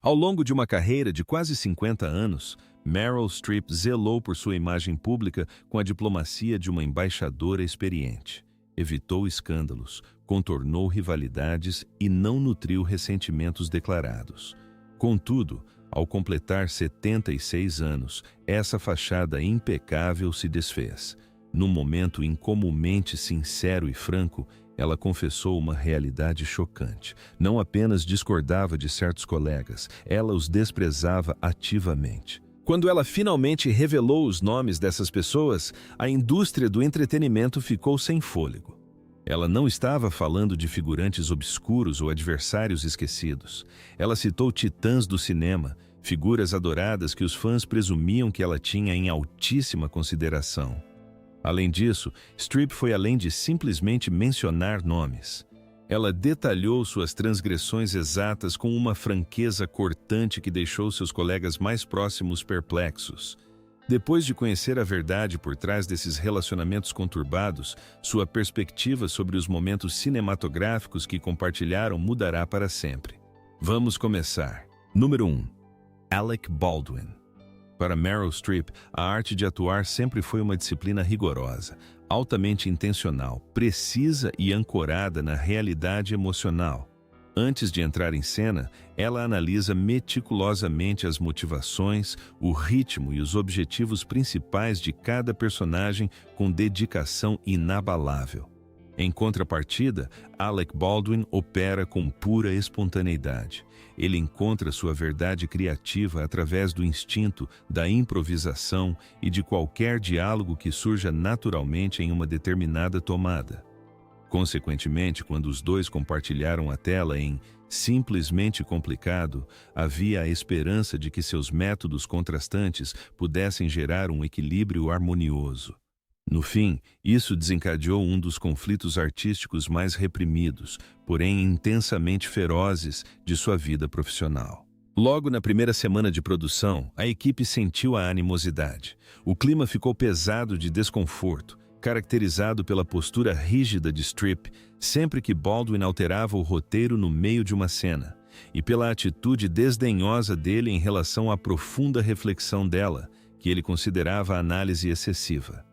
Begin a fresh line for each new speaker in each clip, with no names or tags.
Ao longo de uma carreira de quase 50 anos, Meryl Streep zelou por sua imagem pública com a diplomacia de uma embaixadora experiente. Evitou escândalos, contornou rivalidades e não nutriu ressentimentos declarados. Contudo, ao completar 76 anos, essa fachada impecável se desfez. Num momento incomumente sincero e franco, ela confessou uma realidade chocante. Não apenas discordava de certos colegas, ela os desprezava ativamente. Quando ela finalmente revelou os nomes dessas pessoas, a indústria do entretenimento ficou sem fôlego. Ela não estava falando de figurantes obscuros ou adversários esquecidos. Ela citou titãs do cinema, figuras adoradas que os fãs presumiam que ela tinha em altíssima consideração. Além disso, Streep foi além de simplesmente mencionar nomes. Ela detalhou suas transgressões exatas com uma franqueza cortante que deixou seus colegas mais próximos perplexos. Depois de conhecer a verdade por trás desses relacionamentos conturbados, sua perspectiva sobre os momentos cinematográficos que compartilharam mudará para sempre. Vamos começar. Número 1. Alec Baldwin. Para Meryl Streep, a arte de atuar sempre foi uma disciplina rigorosa, altamente intencional, precisa e ancorada na realidade emocional. Antes de entrar em cena, ela analisa meticulosamente as motivações, o ritmo e os objetivos principais de cada personagem com dedicação inabalável. Em contrapartida, Alec Baldwin opera com pura espontaneidade. Ele encontra sua verdade criativa através do instinto, da improvisação e de qualquer diálogo que surja naturalmente em uma determinada tomada. Consequentemente, quando os dois compartilharam a tela em Simplesmente Complicado, havia a esperança de que seus métodos contrastantes pudessem gerar um equilíbrio harmonioso. No fim, isso desencadeou um dos conflitos artísticos mais reprimidos, porém intensamente ferozes, de sua vida profissional. Logo na primeira semana de produção, a equipe sentiu a animosidade. O clima ficou pesado de desconforto, caracterizado pela postura rígida de Streep sempre que Baldwin alterava o roteiro no meio de uma cena, e pela atitude desdenhosa dele em relação à profunda reflexão dela, que ele considerava análise excessiva.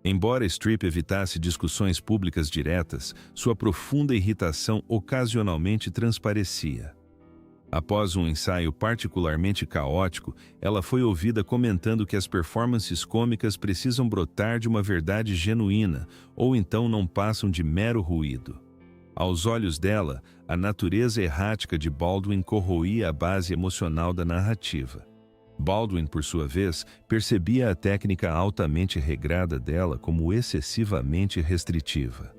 Embora Streep evitasse discussões públicas diretas, sua profunda irritação ocasionalmente transparecia. Após um ensaio particularmente caótico, ela foi ouvida comentando que as performances cômicas precisam brotar de uma verdade genuína, ou então não passam de mero ruído. Aos olhos dela, a natureza errática de Baldwin corroía a base emocional da narrativa. Baldwin, por sua vez, percebia a técnica altamente regrada dela como excessivamente restritiva.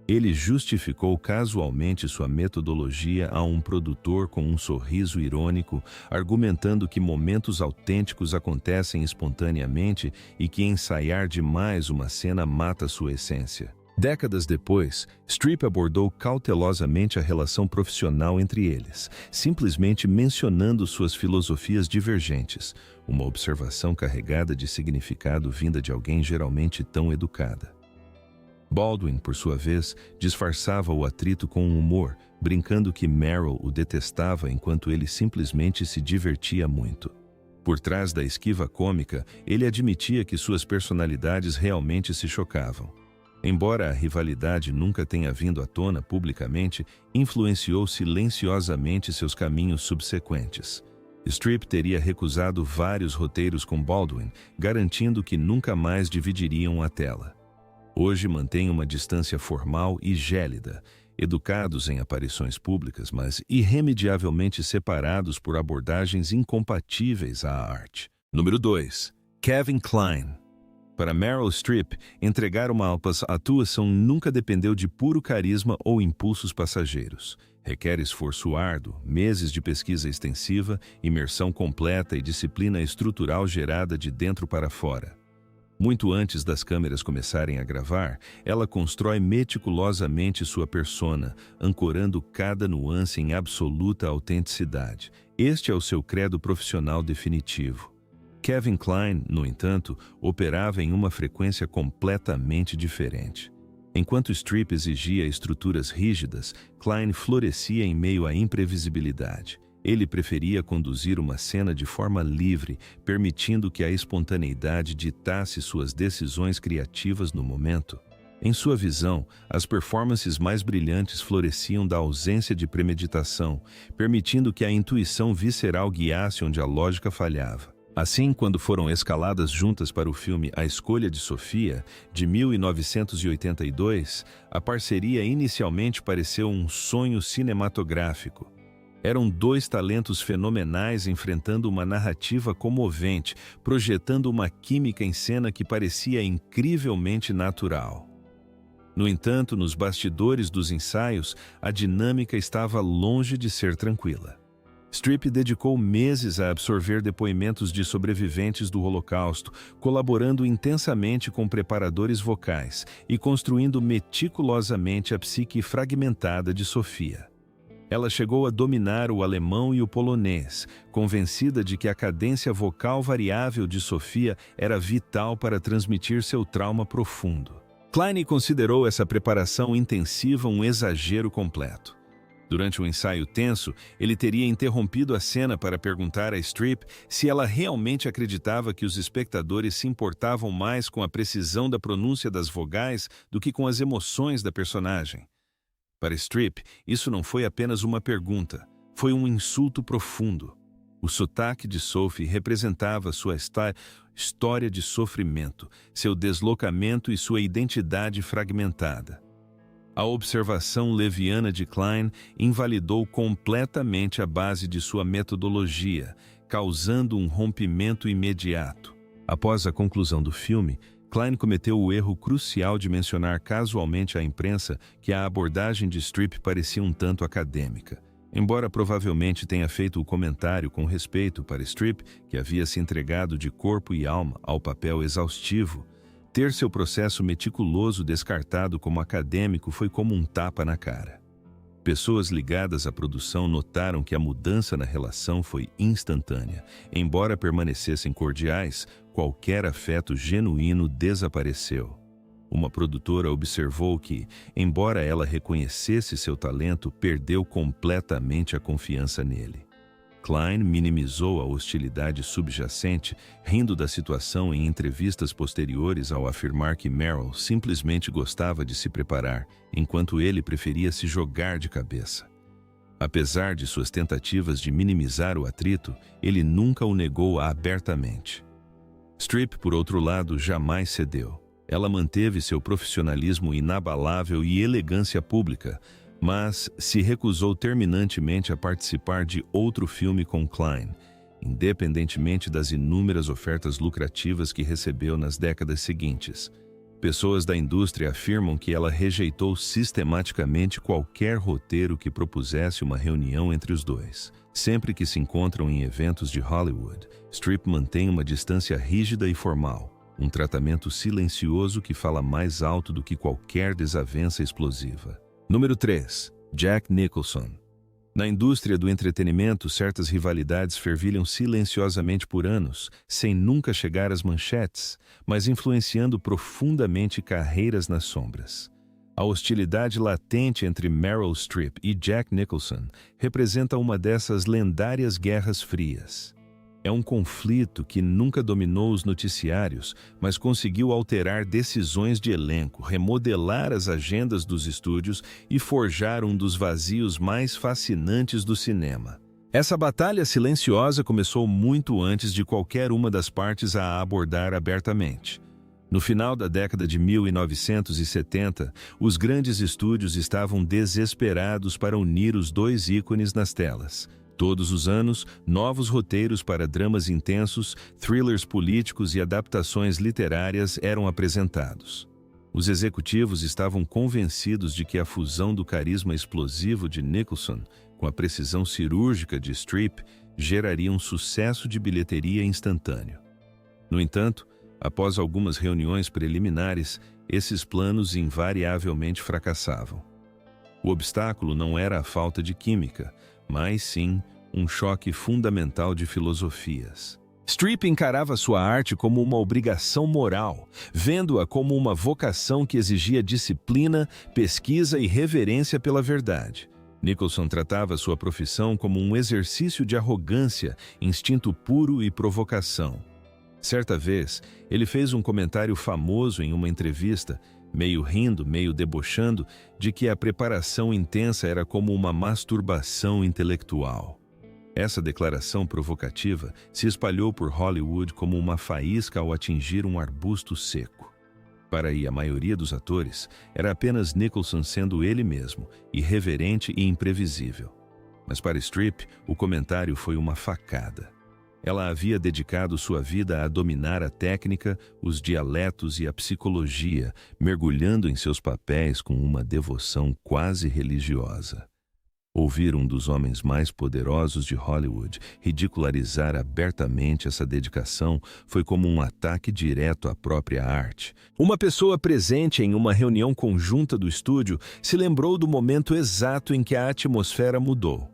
Ele justificou casualmente sua metodologia a um produtor com um sorriso irônico, argumentando que momentos autênticos acontecem espontaneamente e que ensaiar demais uma cena mata sua essência. Décadas depois, Streep abordou cautelosamente a relação profissional entre eles, simplesmente mencionando suas filosofias divergentes, uma observação carregada de significado vinda de alguém geralmente tão educada. Baldwin, por sua vez, disfarçava o atrito com humor, brincando que Meryl o detestava enquanto ele simplesmente se divertia muito. Por trás da esquiva cômica, ele admitia que suas personalidades realmente se chocavam. Embora a rivalidade nunca tenha vindo à tona publicamente, influenciou silenciosamente seus caminhos subsequentes. Streep teria recusado vários roteiros com Baldwin, garantindo que nunca mais dividiriam a tela. Hoje mantém uma distância formal e gélida, educados em aparições públicas, mas irremediavelmente separados por abordagens incompatíveis à arte. Número 2. Kevin Kline. Para Meryl Streep, entregar uma atuação nunca dependeu de puro carisma ou impulsos passageiros. Requer esforço árduo, meses de pesquisa extensiva, imersão completa e disciplina estrutural gerada de dentro para fora. Muito antes das câmeras começarem a gravar, ela constrói meticulosamente sua persona, ancorando cada nuance em absoluta autenticidade. Este é o seu credo profissional definitivo. Kevin Kline, no entanto, operava em uma frequência completamente diferente. Enquanto Streep exigia estruturas rígidas, Kline florescia em meio à imprevisibilidade. Ele preferia conduzir uma cena de forma livre, permitindo que a espontaneidade ditasse suas decisões criativas no momento. Em sua visão, as performances mais brilhantes floresciam da ausência de premeditação, permitindo que a intuição visceral guiasse onde a lógica falhava. Assim, quando foram escaladas juntas para o filme A Escolha de Sofia, de 1982, a parceria inicialmente pareceu um sonho cinematográfico. Eram dois talentos fenomenais enfrentando uma narrativa comovente, projetando uma química em cena que parecia incrivelmente natural. No entanto, nos bastidores dos ensaios, a dinâmica estava longe de ser tranquila. Streep dedicou meses a absorver depoimentos de sobreviventes do Holocausto, colaborando intensamente com preparadores vocais e construindo meticulosamente a psique fragmentada de Sofia. Ela chegou a dominar o alemão e o polonês, convencida de que a cadência vocal variável de Sofia era vital para transmitir seu trauma profundo. Klein considerou essa preparação intensiva um exagero completo. Durante um ensaio tenso, ele teria interrompido a cena para perguntar a Streep se ela realmente acreditava que os espectadores se importavam mais com a precisão da pronúncia das vogais do que com as emoções da personagem. Para Streep, isso não foi apenas uma pergunta, foi um insulto profundo. O sotaque de Sophie representava sua história de sofrimento, seu deslocamento e sua identidade fragmentada. A observação leviana de Klein invalidou completamente a base de sua metodologia, causando um rompimento imediato. Após a conclusão do filme, Klein cometeu o erro crucial de mencionar casualmente à imprensa que a abordagem de Streep parecia um tanto acadêmica. Embora provavelmente tenha feito o comentário com respeito para Streep, que havia se entregado de corpo e alma ao papel exaustivo, ter seu processo meticuloso descartado como acadêmico foi como um tapa na cara. Pessoas ligadas à produção notaram que a mudança na relação foi instantânea. Embora permanecessem cordiais, qualquer afeto genuíno desapareceu. Uma produtora observou que, embora ela reconhecesse seu talento, perdeu completamente a confiança nele. Klein minimizou a hostilidade subjacente, rindo da situação em entrevistas posteriores ao afirmar que Meryl simplesmente gostava de se preparar, enquanto ele preferia se jogar de cabeça. Apesar de suas tentativas de minimizar o atrito, ele nunca o negou abertamente. Streep, por outro lado, jamais cedeu. Ela manteve seu profissionalismo inabalável e elegância pública, mas se recusou terminantemente a participar de outro filme com Klein, independentemente das inúmeras ofertas lucrativas que recebeu nas décadas seguintes. Pessoas da indústria afirmam que ela rejeitou sistematicamente qualquer roteiro que propusesse uma reunião entre os dois. Sempre que se encontram em eventos de Hollywood, Streep mantém uma distância rígida e formal, um tratamento silencioso que fala mais alto do que qualquer desavença explosiva. Número 3. Jack Nicholson. Na indústria do entretenimento, certas rivalidades fervilham silenciosamente por anos, sem nunca chegar às manchetes, mas influenciando profundamente carreiras nas sombras. A hostilidade latente entre Meryl Streep e Jack Nicholson representa uma dessas lendárias guerras frias. É um conflito que nunca dominou os noticiários, mas conseguiu alterar decisões de elenco, remodelar as agendas dos estúdios e forjar um dos vazios mais fascinantes do cinema. Essa batalha silenciosa começou muito antes de qualquer uma das partes a abordar abertamente. No final da década de 1970, os grandes estúdios estavam desesperados para unir os dois ícones nas telas. Todos os anos, novos roteiros para dramas intensos, thrillers políticos e adaptações literárias eram apresentados. Os executivos estavam convencidos de que a fusão do carisma explosivo de Nicholson com a precisão cirúrgica de Streep geraria um sucesso de bilheteria instantâneo. No entanto, após algumas reuniões preliminares, esses planos invariavelmente fracassavam. O obstáculo não era a falta de química, mas sim um choque fundamental de filosofias. Streep encarava sua arte como uma obrigação moral, vendo-a como uma vocação que exigia disciplina, pesquisa e reverência pela verdade. Nicholson tratava sua profissão como um exercício de arrogância, instinto puro e provocação. Certa vez, ele fez um comentário famoso em uma entrevista, meio rindo, meio debochando, de que a preparação intensa era como uma masturbação intelectual. Essa declaração provocativa se espalhou por Hollywood como uma faísca ao atingir um arbusto seco. Para a maioria dos atores, era apenas Nicholson sendo ele mesmo, irreverente e imprevisível. Mas para Streep, o comentário foi uma facada. Ela havia dedicado sua vida a dominar a técnica, os dialetos e a psicologia, mergulhando em seus papéis com uma devoção quase religiosa. Ouvir um dos homens mais poderosos de Hollywood ridicularizar abertamente essa dedicação foi como um ataque direto à própria arte. Uma pessoa presente em uma reunião conjunta do estúdio se lembrou do momento exato em que a atmosfera mudou.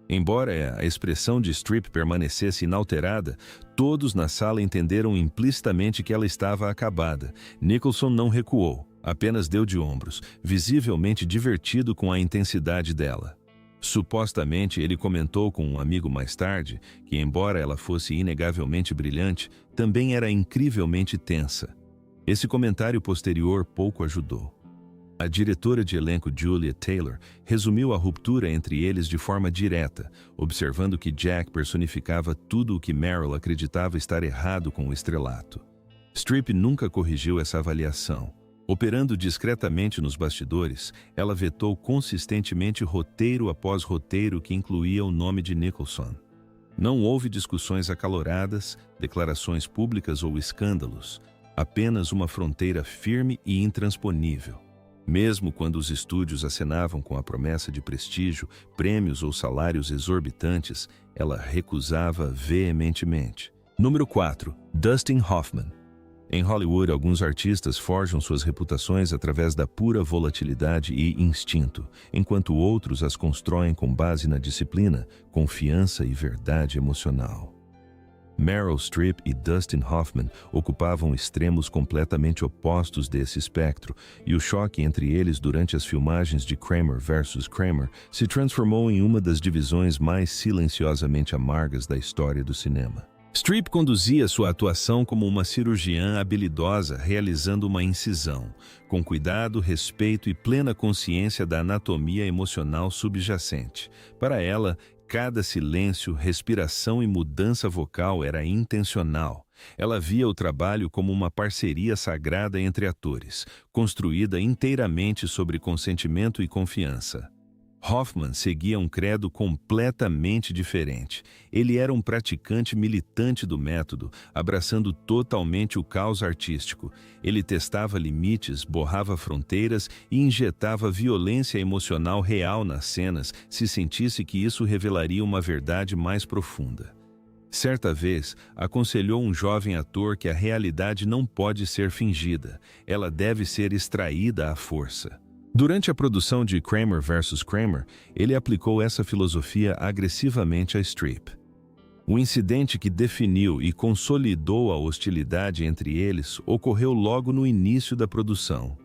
Embora a expressão de Streep permanecesse inalterada, todos na sala entenderam implicitamente que ela estava acabada. Nicholson não recuou, apenas deu de ombros, visivelmente divertido com a intensidade dela. Supostamente, ele comentou com um amigo mais tarde que, embora ela fosse inegavelmente brilhante, também era incrivelmente tensa. Esse comentário posterior pouco ajudou. A diretora de elenco Julia Taylor resumiu a ruptura entre eles de forma direta, observando que Jack personificava tudo o que Meryl acreditava estar errado com o estrelato. Streep nunca corrigiu essa avaliação. Operando discretamente nos bastidores, ela vetou consistentemente roteiro após roteiro que incluía o nome de Nicholson. Não houve discussões acaloradas, declarações públicas ou escândalos, apenas uma fronteira firme e intransponível. Mesmo quando os estúdios acenavam com a promessa de prestígio, prêmios ou salários exorbitantes, ela recusava veementemente. Número 4. Dustin Hoffman. Em Hollywood, alguns artistas forjam suas reputações através da pura volatilidade e instinto, enquanto outros as constroem com base na disciplina, confiança e verdade emocional. Meryl Streep e Dustin Hoffman ocupavam extremos completamente opostos desse espectro, e o choque entre eles durante as filmagens de Kramer vs. Kramer se transformou em uma das divisões mais silenciosamente amargas da história do cinema. Streep conduzia sua atuação como uma cirurgiã habilidosa realizando uma incisão, com cuidado, respeito e plena consciência da anatomia emocional subjacente. Para ela, cada silêncio, respiração e mudança vocal era intencional. Ela via o trabalho como uma parceria sagrada entre atores, construída inteiramente sobre consentimento e confiança. Hoffman seguia um credo completamente diferente. Ele era um praticante militante do método, abraçando totalmente o caos artístico. Ele testava limites, borrava fronteiras e injetava violência emocional real nas cenas, se sentisse que isso revelaria uma verdade mais profunda. Certa vez, aconselhou um jovem ator que a realidade não pode ser fingida, ela deve ser extraída à força. Durante a produção de Kramer vs. Kramer, ele aplicou essa filosofia agressivamente a Streep. O incidente que definiu e consolidou a hostilidade entre eles ocorreu logo no início da produção.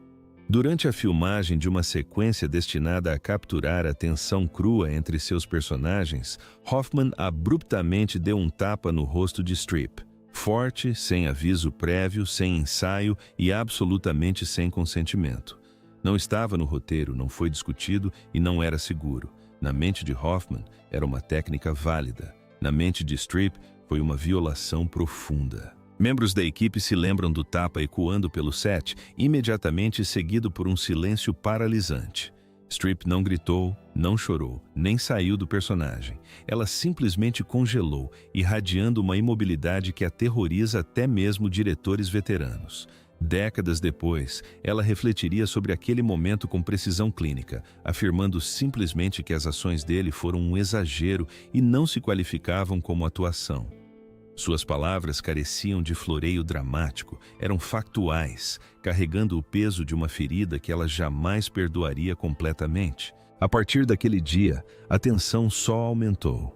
Durante a filmagem de uma sequência destinada a capturar a tensão crua entre seus personagens, Hoffman abruptamente deu um tapa no rosto de Streep. Forte, sem aviso prévio, sem ensaio e absolutamente sem consentimento. Não estava no roteiro, não foi discutido e não era seguro. Na mente de Hoffman, era uma técnica válida. Na mente de Streep, foi uma violação profunda. Membros da equipe se lembram do tapa ecoando pelo set, imediatamente seguido por um silêncio paralisante. Streep não gritou, não chorou, nem saiu do personagem. Ela simplesmente congelou, irradiando uma imobilidade que aterroriza até mesmo diretores veteranos. Décadas depois, ela refletiria sobre aquele momento com precisão clínica, afirmando simplesmente que as ações dele foram um exagero e não se qualificavam como atuação. Suas palavras careciam de floreio dramático, eram factuais, carregando o peso de uma ferida que ela jamais perdoaria completamente. A partir daquele dia, a tensão só aumentou.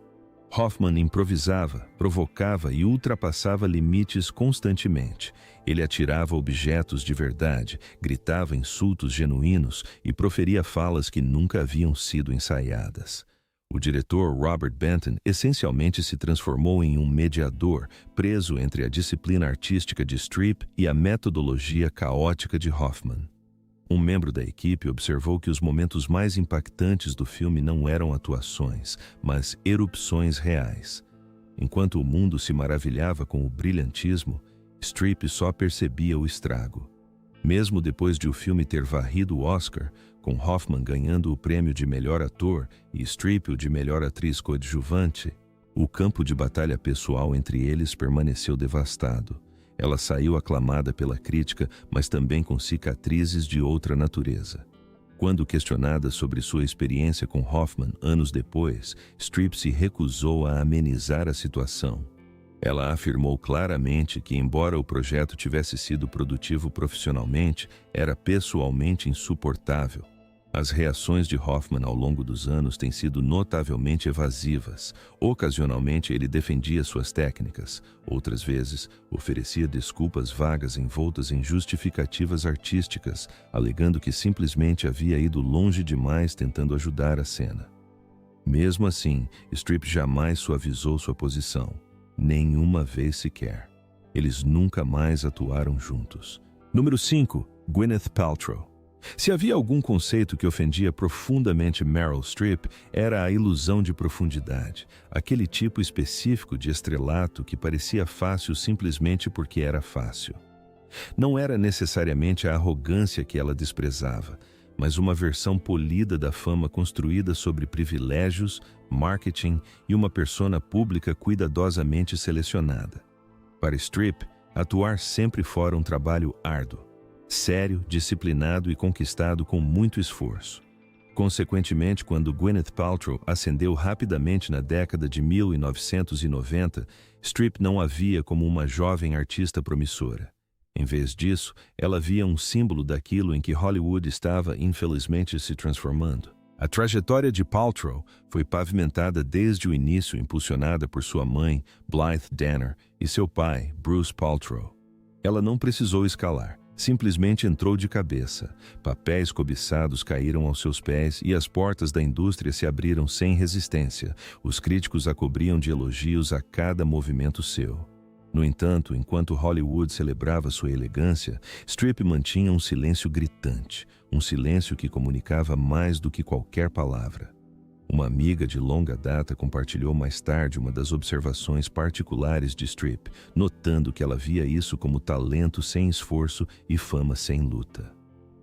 Hoffman improvisava, provocava e ultrapassava limites constantemente. Ele atirava objetos de verdade, gritava insultos genuínos e proferia falas que nunca haviam sido ensaiadas. O diretor Robert Benton essencialmente se transformou em um mediador, preso entre a disciplina artística de Streep e a metodologia caótica de Hoffman. Um membro da equipe observou que os momentos mais impactantes do filme não eram atuações, mas erupções reais. Enquanto o mundo se maravilhava com o brilhantismo, Streep só percebia o estrago. Mesmo depois de o filme ter varrido o Oscar, com Hoffman ganhando o prêmio de melhor ator e Streep o de melhor atriz coadjuvante, o campo de batalha pessoal entre eles permaneceu devastado. Ela saiu aclamada pela crítica, mas também com cicatrizes de outra natureza. Quando questionada sobre sua experiência com Hoffman anos depois, Streep se recusou a amenizar a situação. Ela afirmou claramente que, embora o projeto tivesse sido produtivo profissionalmente, era pessoalmente insuportável. As reações de Hoffman ao longo dos anos têm sido notavelmente evasivas. Ocasionalmente ele defendia suas técnicas, outras vezes oferecia desculpas vagas envoltas em justificativas artísticas, alegando que simplesmente havia ido longe demais tentando ajudar a cena. Mesmo assim, Streep jamais suavizou sua posição. Nenhuma vez sequer. Eles nunca mais atuaram juntos. Número 5. Gwyneth Paltrow. Se havia algum conceito que ofendia profundamente Meryl Streep, era a ilusão de profundidade, aquele tipo específico de estrelato que parecia fácil simplesmente porque era fácil. Não era necessariamente a arrogância que ela desprezava, mas uma versão polida da fama construída sobre privilégios, marketing e uma persona pública cuidadosamente selecionada. Para Streep, atuar sempre fora um trabalho árduo, sério, disciplinado e conquistado com muito esforço. Consequentemente, quando Gwyneth Paltrow ascendeu rapidamente na década de 1990, Streep não a via como uma jovem artista promissora. Em vez disso, ela via um símbolo daquilo em que Hollywood estava, infelizmente, se transformando. A trajetória de Paltrow foi pavimentada desde o início, impulsionada por sua mãe, Blythe Danner, e seu pai, Bruce Paltrow. Ela não precisou escalar, simplesmente entrou de cabeça. Papéis cobiçados caíram aos seus pés e as portas da indústria se abriram sem resistência. Os críticos a cobriam de elogios a cada movimento seu. No entanto, enquanto Hollywood celebrava sua elegância, Streep mantinha um silêncio gritante, um silêncio que comunicava mais do que qualquer palavra. Uma amiga de longa data compartilhou mais tarde uma das observações particulares de Streep, notando que ela via isso como talento sem esforço e fama sem luta.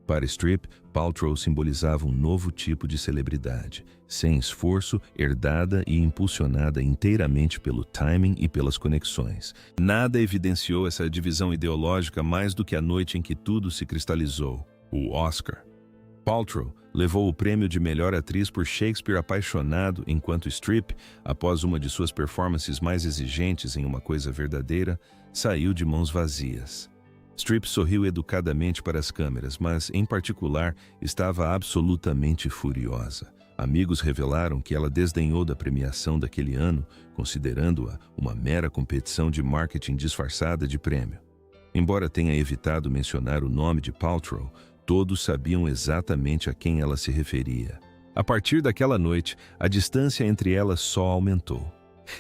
Para Streep, Paltrow simbolizava um novo tipo de celebridade, sem esforço, herdada e impulsionada inteiramente pelo timing e pelas conexões. Nada evidenciou essa divisão ideológica mais do que a noite em que tudo se cristalizou, o Oscar. Paltrow levou o prêmio de melhor atriz por Shakespeare Apaixonado, enquanto Streep, após uma de suas performances mais exigentes em Uma Coisa Verdadeira, saiu de mãos vazias. Streep sorriu educadamente para as câmeras, mas, em particular, estava absolutamente furiosa. Amigos revelaram que ela desdenhou da premiação daquele ano, considerando-a uma mera competição de marketing disfarçada de prêmio. Embora tenha evitado mencionar o nome de Paltrow, todos sabiam exatamente a quem ela se referia. A partir daquela noite, a distância entre elas só aumentou.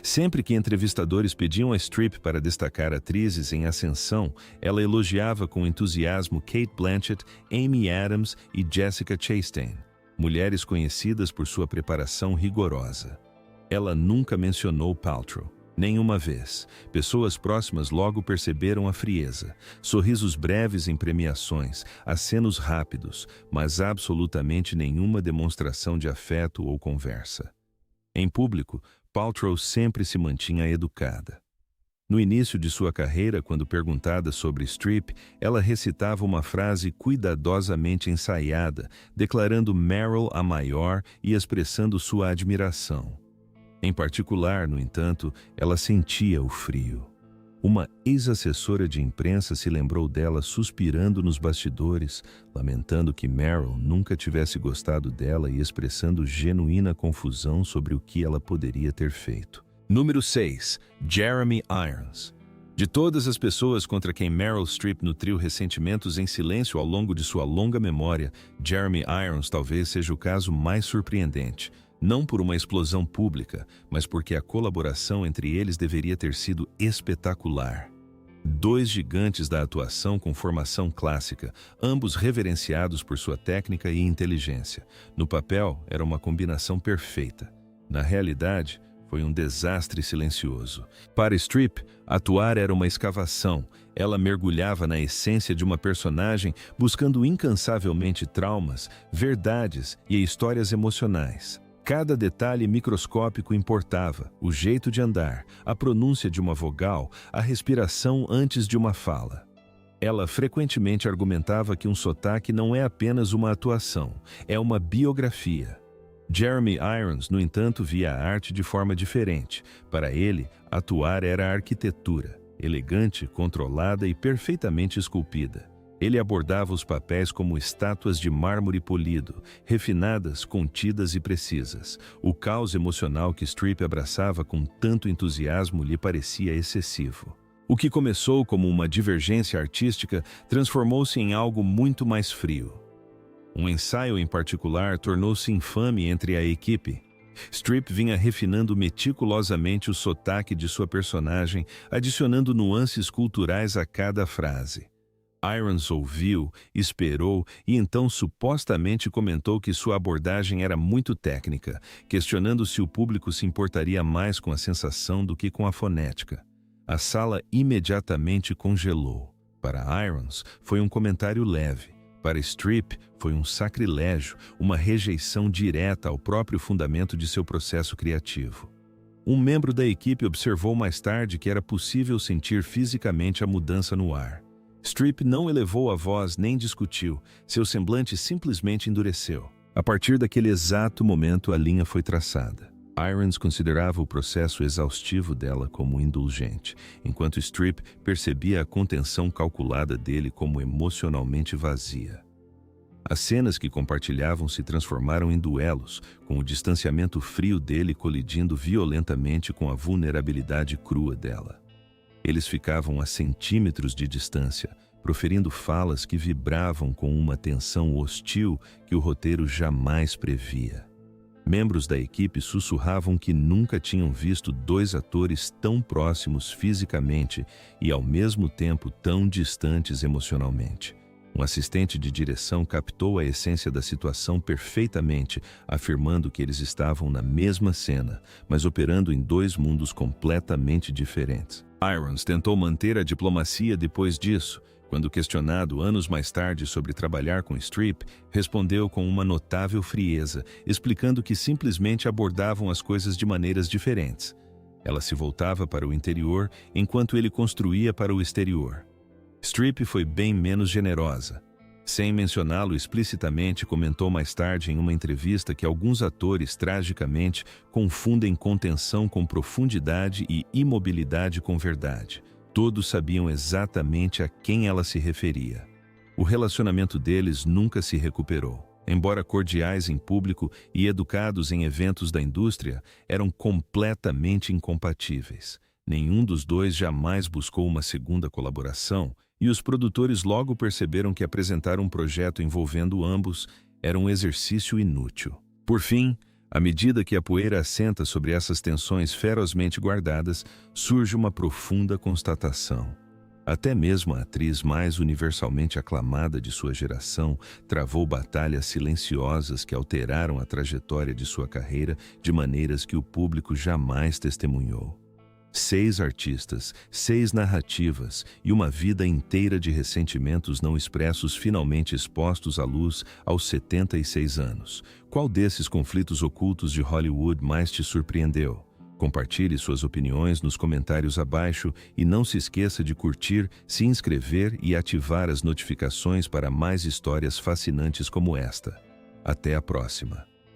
Sempre que entrevistadores pediam a Streep para destacar atrizes em ascensão, ela elogiava com entusiasmo Cate Blanchett, Amy Adams e Jessica Chastain, mulheres conhecidas por sua preparação rigorosa. Ela nunca mencionou Paltrow, nenhuma vez. Pessoas próximas logo perceberam a frieza, sorrisos breves em premiações, acenos rápidos, mas absolutamente nenhuma demonstração de afeto ou conversa. Em público, Paltrow sempre se mantinha educada. No início de sua carreira, quando perguntada sobre Streep, ela recitava uma frase cuidadosamente ensaiada, declarando Meryl a maior e expressando sua admiração. Em particular, no entanto, ela sentia o frio. Uma ex-assessora de imprensa se lembrou dela suspirando nos bastidores, lamentando que Meryl nunca tivesse gostado dela e expressando genuína confusão sobre o que ela poderia ter feito. Número 6. Jeremy Irons. De todas as pessoas contra quem Meryl Streep nutriu ressentimentos em silêncio ao longo de sua longa memória, Jeremy Irons talvez seja o caso mais surpreendente. Não por uma explosão pública, mas porque a colaboração entre eles deveria ter sido espetacular. Dois gigantes da atuação com formação clássica, ambos reverenciados por sua técnica e inteligência. No papel, era uma combinação perfeita. Na realidade, foi um desastre silencioso. Para Streep, atuar era uma escavação. Ela mergulhava na essência de uma personagem, buscando incansavelmente traumas, verdades e histórias emocionais. Cada detalhe microscópico importava: o jeito de andar, a pronúncia de uma vogal, a respiração antes de uma fala. Ela frequentemente argumentava que um sotaque não é apenas uma atuação, é uma biografia. Jeremy Irons, no entanto, via a arte de forma diferente. Para ele, atuar era arquitetura, elegante, controlada e perfeitamente esculpida. Ele abordava os papéis como estátuas de mármore polido, refinadas, contidas e precisas. O caos emocional que Streep abraçava com tanto entusiasmo lhe parecia excessivo. O que começou como uma divergência artística transformou-se em algo muito mais frio. Um ensaio em particular tornou-se infame entre a equipe. Streep vinha refinando meticulosamente o sotaque de sua personagem, adicionando nuances culturais a cada frase. Irons ouviu, esperou e então supostamente comentou que sua abordagem era muito técnica, questionando se o público se importaria mais com a sensação do que com a fonética. A sala imediatamente congelou. Para Irons, foi um comentário leve. Para Streep, foi um sacrilégio, uma rejeição direta ao próprio fundamento de seu processo criativo. Um membro da equipe observou mais tarde que era possível sentir fisicamente a mudança no ar. Streep não elevou a voz nem discutiu, seu semblante simplesmente endureceu. A partir daquele exato momento, a linha foi traçada. Irons considerava o processo exaustivo dela como indulgente, enquanto Streep percebia a contenção calculada dele como emocionalmente vazia. As cenas que compartilhavam se transformaram em duelos, com o distanciamento frio dele colidindo violentamente com a vulnerabilidade crua dela. Eles ficavam a centímetros de distância, proferindo falas que vibravam com uma tensão hostil que o roteiro jamais previa. Membros da equipe sussurravam que nunca tinham visto dois atores tão próximos fisicamente e, ao mesmo tempo, tão distantes emocionalmente. Um assistente de direção captou a essência da situação perfeitamente, afirmando que eles estavam na mesma cena, mas operando em dois mundos completamente diferentes. Irons tentou manter a diplomacia depois disso. Quando questionado anos mais tarde sobre trabalhar com Streep, respondeu com uma notável frieza, explicando que simplesmente abordavam as coisas de maneiras diferentes. Ela se voltava para o interior, enquanto ele construía para o exterior. Streep foi bem menos generosa. Sem mencioná-lo explicitamente, comentou mais tarde em uma entrevista que alguns atores, tragicamente, confundem contenção com profundidade e imobilidade com verdade. Todos sabiam exatamente a quem ela se referia. O relacionamento deles nunca se recuperou. Embora cordiais em público e educados em eventos da indústria, eram completamente incompatíveis. Nenhum dos dois jamais buscou uma segunda colaboração, e os produtores logo perceberam que apresentar um projeto envolvendo ambos era um exercício inútil. Por fim, à medida que a poeira assenta sobre essas tensões ferozmente guardadas, surge uma profunda constatação. Até mesmo a atriz mais universalmente aclamada de sua geração travou batalhas silenciosas que alteraram a trajetória de sua carreira de maneiras que o público jamais testemunhou. 6 artistas, 6 narrativas e uma vida inteira de ressentimentos não expressos finalmente expostos à luz aos 76 anos. Qual desses conflitos ocultos de Hollywood mais te surpreendeu? Compartilhe suas opiniões nos comentários abaixo e não se esqueça de curtir, se inscrever e ativar as notificações para mais histórias fascinantes como esta. Até a próxima!